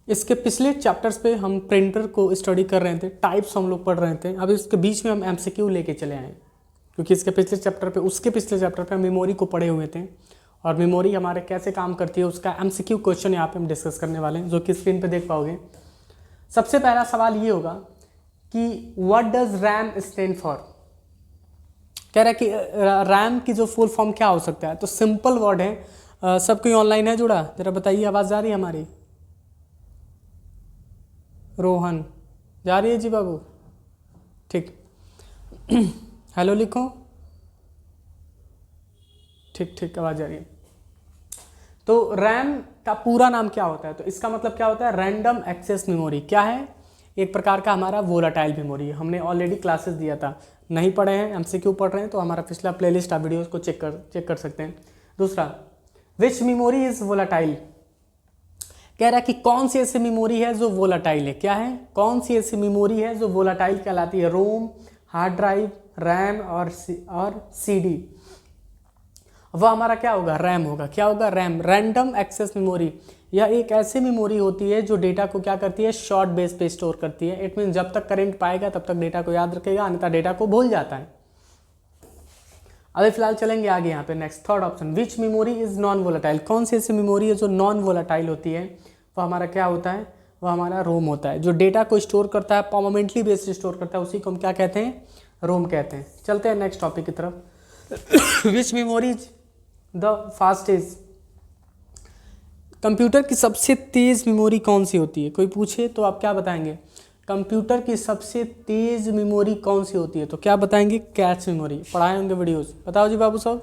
इसके पिछले चैप्टर्स पे हम प्रिंटर को स्टडी कर रहे थे, टाइप्स हम लोग पढ़ रहे थे। अब इसके बीच में हम एमसीक्यू लेके चले आए, क्योंकि इसके पिछले चैप्टर पे उसके पिछले चैप्टर पे हम मेमोरी को पढ़े हुए थे और मेमोरी हमारे कैसे काम करती है उसका एमसीक्यू क्वेश्चन यहाँ पे हम डिस्कस करने वाले हैं, जो कि स्क्रीन पे देख पाओगे। सबसे पहला सवाल ये होगा कि what does RAM stand for. कह रहा है कि रैम की जो फुल फॉर्म क्या हो सकता है। तो सिंपल वर्ड है। सब कोई ऑनलाइन है जुड़ा, जरा बताइए आवाज़ जा रही है हमारी? रोहन जा रही है जी बाबू, ठीक। हेलो लिखो, ठीक ठीक आवाज़ जा रही है। तो रैम का पूरा नाम क्या होता है? तो इसका मतलब क्या होता है? Random access memory. क्या है? एक प्रकार का हमारा वोलाटाइल मेमोरी है। हमने ऑलरेडी क्लासेस दिया था, नहीं पढ़े हैं, एमसीक्यू पढ़ रहे हैं तो हमारा पिछला प्लेलिस्ट आप वीडियोस को चेक कर सकते हैं। दूसरा, विच मेमोरी इज वोलाटाइल। कह रहा है कि कौन सी ऐसी मेमोरी है जो वोलाटाइल है। क्या है? कौन सी ऐसी मेमोरी है जो वोलाटाइल कहलाती है? रोम, हार्ड ड्राइव, रैम और सीडी। वह हमारा क्या होगा? रैम होगा। क्या होगा? RAM, random access memory. यह एक ऐसी मेमोरी होती है जो डेटा को क्या करती है? शॉर्ट बेस पे स्टोर करती है। इट मीन जब तक करंट पाएगा तब तक डेटा को याद रखेगा, अन्यथा डेटा को भूल जाता है। अभी फिलहाल चलेंगे आगे यहाँ पे। Next third option, which memory is non volatile. कौन सी ऐसी मेमोरी है जो नॉन वोलाटाइल होती है? वह हमारा क्या होता है? वह हमारा रोम होता है। जो डेटा को स्टोर करता है, परमानेंटली बेस स्टोर करता है, उसी को हम क्या कहते हैं? रोम कहते हैं। चलते हैं नेक्स्ट टॉपिक की तरफ। Which memory is the fastest. Computer की सबसे तेज मेमोरी कौन सी होती है? कोई पूछे तो आप क्या बताएंगे? कंप्यूटर की सबसे तेज मेमोरी कौन सी होती है? तो क्या बताएंगे? Cache memory. पढ़ाए होंगे वीडियोस, बताओ जी बाबू साहब।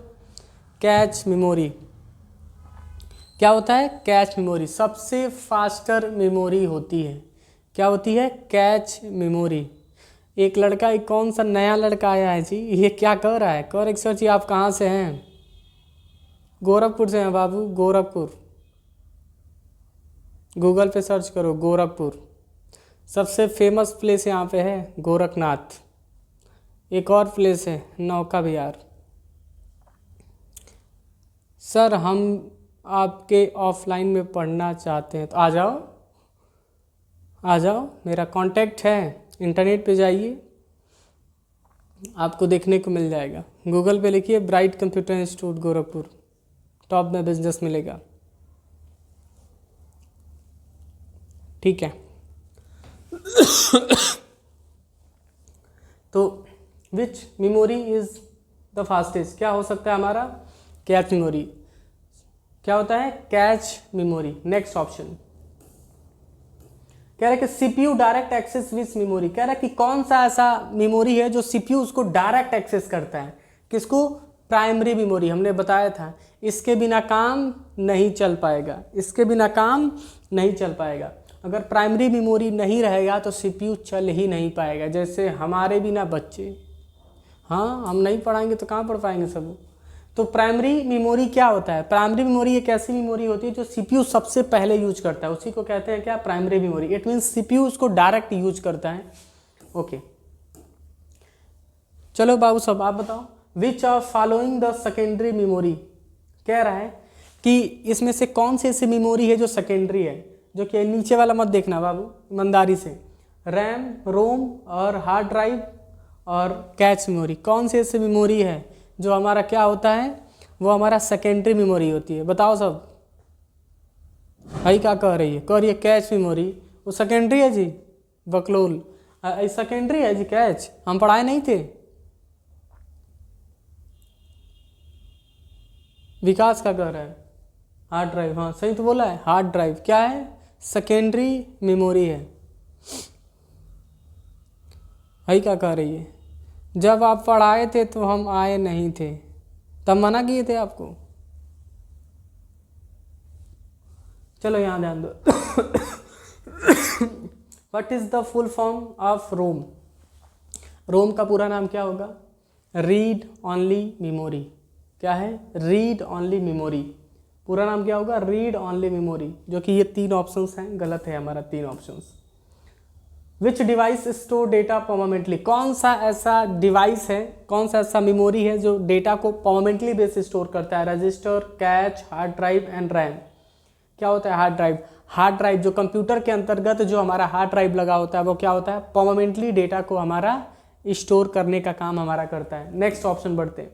कैच मेमोरी क्या होता है? कैच मेमोरी सबसे फास्टर मेमोरी होती है। क्या होती है? Cache memory. एक लड़का, एक कौन सा नया लड़का आया है जी, ये क्या कर रहा है? कौर एक सर जी, आप कहाँ से हैं? गोरखपुर से हैं बाबू, गोरखपुर। गूगल पे सर्च करो गोरखपुर, सबसे फेमस प्लेस यहाँ पे है गोरखनाथ। एक और प्लेस है नौका विहार। सर हम आपके ऑफलाइन में पढ़ना चाहते हैं तो आ जाओ, आ जाओ, मेरा कांटेक्ट है, इंटरनेट पे जाइए, आपको देखने को मिल जाएगा। गूगल पे लिखिए bright computer institute Gorakhpur, top में बिजनेस मिलेगा। ठीक है। तो विच मेमोरी इज द फास्टेस्ट। क्या हो सकता है हमारा? Cache memory. क्या होता है? Cache memory. नेक्स्ट ऑप्शन कह रहा है कि सीपीयू डायरेक्ट एक्सेस विच मेमोरी। कह रहा है कि कौन सा ऐसा मेमोरी है जो सीपीयू उसको डायरेक्ट एक्सेस करता है। किसको? Primary memory. हमने बताया था इसके बिना काम नहीं चल पाएगा, इसके बिना काम नहीं चल पाएगा। अगर प्राइमरी मेमोरी नहीं रहेगा तो सीपीयू चल ही नहीं पाएगा। जैसे हमारे बिना बच्चे, हाँ हम नहीं पढ़ाएंगे तो कहाँ पढ़ पाएंगे सब। तो प्राइमरी मेमोरी क्या होता है? प्राइमरी मेमोरी एक ऐसी मेमोरी होती है जो सीपीयू सबसे पहले यूज करता है, उसी को कहते हैं क्या? Primary memory. It means CPU उसको डायरेक्ट यूज करता है। ओके, चलो बाबू साहब आप बताओ, which of following the secondary memory. कह रहा है कि इसमें से कौन सी ऐसी मेमोरी है जो सेकेंडरी है, जो कि नीचे वाला मत देखना बाबू, ईमानदारी से। रैम, रोम और हार्ड ड्राइव और कैच मेमोरी, कौन सी ऐसी मेमोरी है जो हमारा क्या होता है? वो हमारा सेकेंडरी मेमोरी होती है। बताओ सब भाई क्या कह रही है? कह रही है कैच मेमोरी। वो सेकेंडरी है जी बकलोल, सेकेंडरी है जी कैच, हम पढ़ाए नहीं थे। विकास का कह रहा है हार्ड ड्राइव। हाँ सही तो बोला है, हार्ड ड्राइव क्या है? सेकेंडरी मेमोरी है। भाई क्या कह रही है? जब आप पढ़ाए थे तो हम आए नहीं थे, तब मना किए थे आपको। चलो यहाँ ध्यान दो। What is the full form of ROM. ROM का पूरा नाम क्या होगा? Read only memory. क्या है? Read only memory. पूरा नाम क्या होगा? Read only memory. जो कि ये तीन ऑप्शंस हैं, गलत है हमारा तीन ऑप्शंस। विच डिवाइस स्टोर डेटा परमानेंटली। कौन सा ऐसा डिवाइस है, कौन सा ऐसा मेमोरी है जो डेटा को परमानेंटली बेस स्टोर करता है? Register, catch, hard drive and RAM. क्या होता है हार्ड ड्राइव? हार्ड ड्राइव, जो कंप्यूटर के अंतर्गत जो हमारा हार्ड ड्राइव लगा होता है वो क्या होता है, परमानेंटली डेटा को हमारा स्टोर करने का काम हमारा करता है। नेक्स्ट ऑप्शन बढ़ते हैं।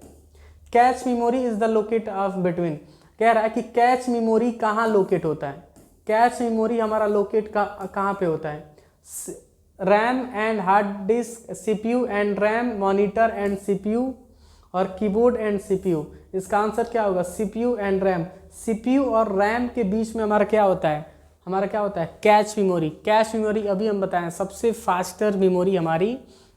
Cache memory is the locate of between, कह रहा है कि कैच मेमोरी कहाँ लोकेट होता है, कैच मेमोरी हमारा लोकेट कहाँ पे होता है, RAM and hard disk, CPU and RAM, monitor and CPU, और कीबोर्ड एंड सीपीयू। इसका आंसर क्या होगा, सीपीयू एंड रैम। सीपीयू और रैम के बीच में हमारा क्या होता है, हमारा क्या होता है, कैच मेमोरी। कैच मेमोरी अभी हम बताएं सबसे फास्टर मेमोरी हमारी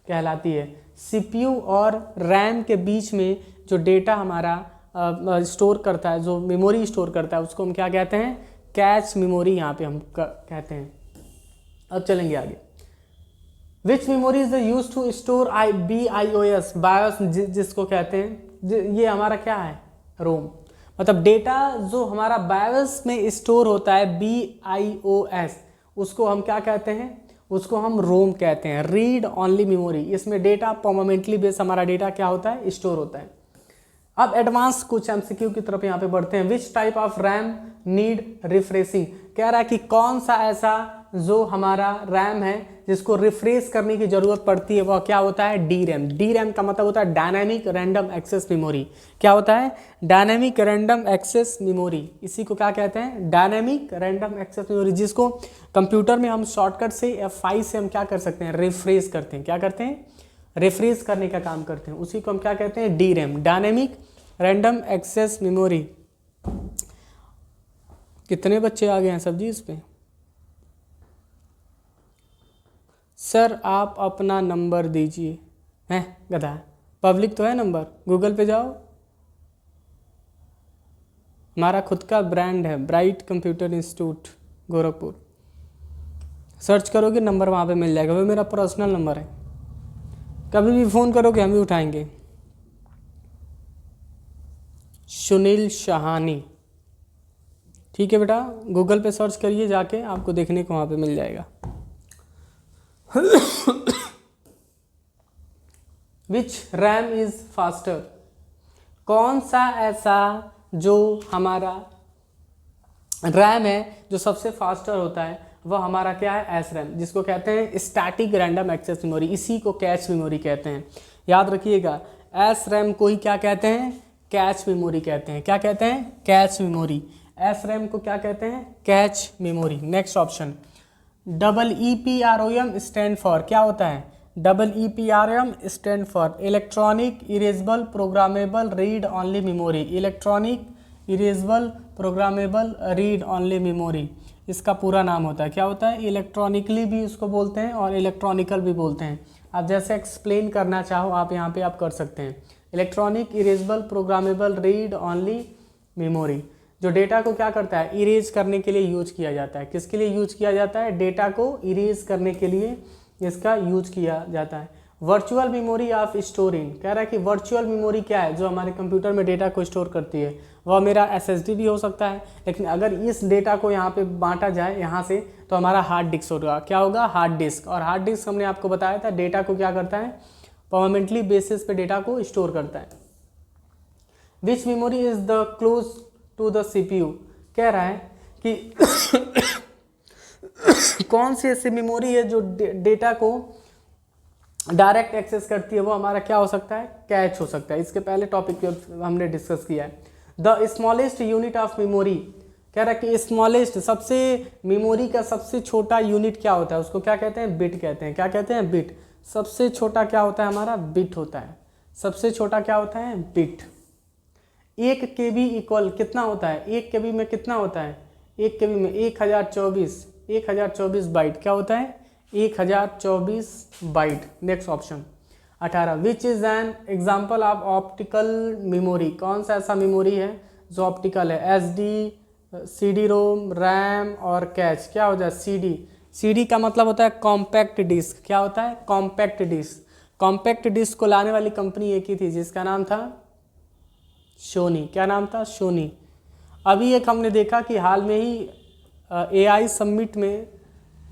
कहलाती है। सीपीयू और रैम के बीच में जो डेटा हमारा स्टोर करता है, जो मेमोरी स्टोर करता है, उसको हम क्या कहते हैं, कैच मेमोरी यहाँ पे हम कहते हैं। अब चलेंगे आगे। Which memory is use to store BIOS, BIOS जिसको कहते हैं, ये हमारा क्या है, रोम। मतलब डेटा जो हमारा बायोस में स्टोर होता है BIOS, उसको हम क्या कहते हैं, उसको हम रोम कहते हैं, रीड ऑनली मेमोरी। इसमें डेटा परमानेंटली बेस हमारा डेटा क्या होता है, स्टोर होता है। अब एडवांस कुछ MCQ की तरफ यहाँ पे बढ़ते हैं। Which type of RAM need refreshing, कह रहा है कि कौन सा ऐसा जो हमारा रैम है जिसको रिफ्रेश करने की जरूरत पड़ती है, वह क्या होता है, DRAM। DRAM का मतलब होता है डायनामिक रैंडम एक्सेस मेमोरी। क्या होता है, डायनामिक रैंडम एक्सेस मेमोरी। इसी को क्या कहते हैं, डायनामिक रैंडम एक्सेस मेमोरी, जिसको कंप्यूटर में हम शॉर्टकट से F5 से हम क्या कर सकते हैं, रिफ्रेश करते हैं। क्या करते हैं, रिफ्रेश करने का काम करते हैं। उसी को हम क्या कहते हैं, DRAM, dynamic random access memory. कितने बच्चे आ गए हैं सब्जी इस पे? सर आप अपना नंबर दीजिए। हैं गधा, पब्लिक तो है नंबर, गूगल पे जाओ, हमारा खुद का ब्रांड है bright computer institute Gorakhpur, search करोगे नंबर वहाँ पे मिल जाएगा। वो मेरा पर्सनल नंबर है, कभी भी फ़ोन करोगे हम भी उठाएंगे। सुनील शाहानी, ठीक है बेटा, गूगल पे सर्च करिए जाके, आपको देखने को वहाँ पे मिल जाएगा। विच रैम इज़ फास्टर, कौन सा ऐसा जो हमारा रैम है जो सबसे फास्टर होता है, वह हमारा क्या है, SRAM, जिसको कहते हैं स्टैटिक रैंडम एक्सेस मेमोरी। इसी को कैच मेमोरी कहते हैं। याद रखिएगा, SRAM को ही क्या कहते हैं, कैच मेमोरी कहते हैं। क्या कहते हैं, कैच मेमोरी। SRAM को क्या कहते हैं, cache memory. Next option, EEPROM stand for, क्या होता है, EEPROM stand for electronic erasable programmable read only memory. Electronic erasable programmable read only memory, इसका पूरा नाम होता है। क्या होता है, इलेक्ट्रॉनिकली भी इसको बोलते हैं और इलेक्ट्रॉनिकल भी बोलते हैं। आप जैसे एक्सप्लेन करना चाहो आप यहाँ पे आप कर सकते हैं। Electronic erasable programmable read only memory, जो डेटा को क्या करता है, इरेज करने के लिए यूज किया जाता है। किसके लिए यूज किया जाता है, डेटा को इरेज करने के लिए इसका यूज किया जाता है। वर्चुअल मेमोरी ऑफ स्टोरिंग, कह रहा है कि वर्चुअल मेमोरी क्या है, जो हमारे कंप्यूटर में डेटा को स्टोर करती है, वह मेरा SSD भी हो सकता है, लेकिन अगर इस डेटा को यहाँ पे बांटा जाए यहाँ से, तो हमारा हार्ड डिस्क होगा। क्या होगा, हार्ड डिस्क। और हार्ड डिस्क हमने आपको बताया था डेटा को क्या करता है, परमानेंटली बेसिस पे डेटा को स्टोर करता है। Which memory is the close to the CPU, कह रहा है कि कौन सी ऐसी मेमोरी है जो डेटा को डायरेक्ट एक्सेस करती है, वो हमारा क्या हो सकता है, कैच हो सकता है। इसके पहले टॉपिक पे हमने डिस्कस किया है। The smallest unit of memory, कह रहा है कि स्मॉलेस्ट, सबसे मेमोरी का सबसे छोटा यूनिट क्या होता है, उसको क्या कहते हैं, बिट कहते हैं। क्या कहते हैं, बिट। सबसे छोटा क्या होता है हमारा, बिट होता है। सबसे छोटा क्या होता है, बिट। 1 KB इक्वल कितना होता है, 1 KB में कितना होता है, 1 KB में 1024 बाइट। क्या होता है, 1024 byte. Next option 18, which is an example of optical memory, कौन सा ऐसा मेमोरी है जो ऑप्टिकल है, SD, CD-ROM, रैम और कैच। क्या हो जाए, CD। CD का मतलब होता है कॉम्पैक्ट डिस्क। क्या होता है, कॉम्पैक्ट डिस्क। कॉम्पैक्ट डिस्क को लाने वाली कंपनी एक ही थी जिसका नाम था सोनी। क्या नाम था, सोनी। अभी एक हमने देखा कि हाल में ही AI समिट में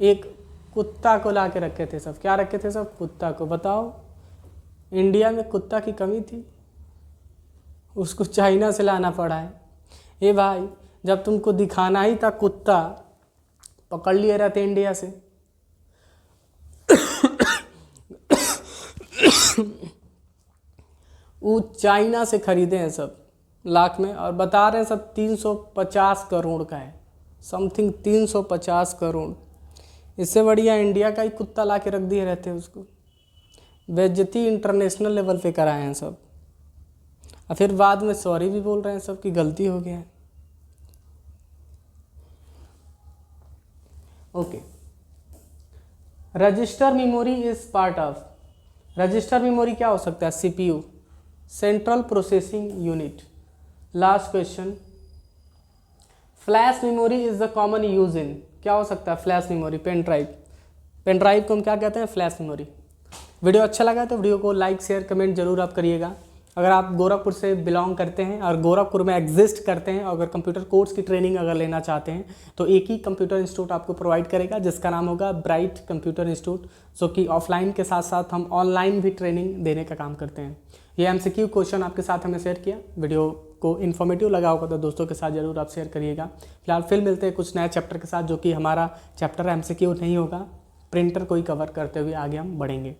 एक कुत्ता को ला के रखे थे सब। क्या रखे थे सब, कुत्ता को। बताओ, इंडिया में कुत्ता की कमी थी, उसको चाइना से लाना पड़ा है। ए भाई, जब तुमको दिखाना ही था कुत्ता, पकड़ लिए रहते हैं इंडिया से। वो चाइना से खरीदे हैं सब लाख में, और बता रहे हैं सब 350 करोड़ का है, समथिंग 350 करोड़। इससे बढ़िया इंडिया का ही कुत्ता ला के रख दिए रहते हैं उसको। बेइज्जती इंटरनेशनल लेवल पे कराए हैं सब, और फिर बाद में सॉरी भी बोल रहे हैं सब कि गलती हो गया है। Okay, register memory is part of, register memory क्या हो सकता है? CPU, central processing unit. Last question, flash memory is the common use in, क्या हो सकता है? Flash memory, pen drive. Pen drive को हम क्या कहते हैं? Flash memory. वीडियो अच्छा लगा तो वीडियो को लाइक शेयर कमेंट जरूर आप करिएगा। अगर आप गोरखपुर से बिलोंग करते हैं और गोरखपुर में एग्जिस्ट करते हैं, अगर कंप्यूटर कोर्स की ट्रेनिंग अगर लेना चाहते हैं, तो एक ही कंप्यूटर इंस्टीट्यूट आपको प्रोवाइड करेगा जिसका नाम होगा ब्राइट कंप्यूटर इंस्टीट्यूट, जो कि ऑफलाइन के साथ साथ हम ऑनलाइन भी ट्रेनिंग देने का काम करते हैं। ये MCQ क्वेश्चन आपके साथ हमने शेयर किया। वीडियो को इन्फॉर्मेटिव लगा होगा तो दोस्तों के साथ जरूर आप शेयर करिएगा। फिलहाल फिर मिलते हैं कुछ नए चैप्टर के साथ, जो कि हमारा चैप्टर MCQ नहीं होगा, प्रिंटर को ही कवर करते हुए आगे हम बढ़ेंगे।